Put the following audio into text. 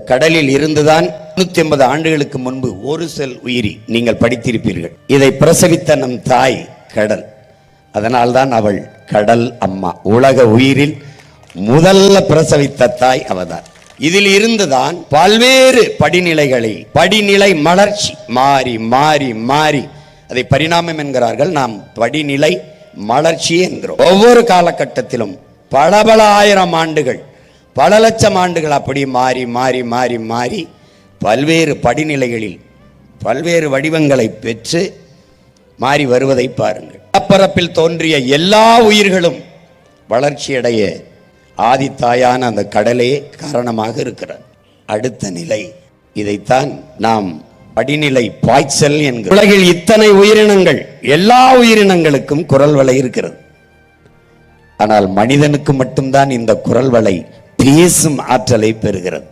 கடலில் இருந்துதான் 150 ஆண்டுகளுக்கு முன்பு ஒரு செல் உயிரி நீங்கள் படித்திருப்பீர்கள். இதை பிரசவித்த நம் தாய் கடல். அதனால்தான் அவள் கடல் அம்மா. உலக உயிரில் முதல்ல பிரசவித்த தாய் அவதான். இதில் இருந்துதான் பல்வேறு படிநிலை மலர்ச்சி மாறி மாறி மாறி அதை பரிணாமம் என்கிறார்கள். நாம் படிநிலை மலர்ச்சி என்கிறோம். ஒவ்வொரு காலகட்டத்திலும் பல ஆயிரம் ஆண்டுகள், பல லட்சம் ஆண்டுகள் அப்படி மாறி மாறி மாறி மாறி பல்வேறு படிநிலைகளில் பல்வேறு வடிவங்களை பெற்று மாறி வருவதை பாருங்கள். அப்பரப்பில் தோன்றிய எல்லா உயிர்களும் வளர்ச்சியடைய ஆதித்தாயான அந்த கடலே காரணமாக இருக்கிறார். அடுத்த நிலை, இதைத்தான் நாம் படிநிலை பாய்ச்சல் என்கிற. உலகில் இத்தனை உயிரினங்கள், எல்லா உயிரினங்களுக்கும் குரல் வளை இருக்கிறது. ஆனால் மனிதனுக்கு மட்டும்தான் இந்த குரல் வளை பேசும் ஆற்றலை பெறுகிறது.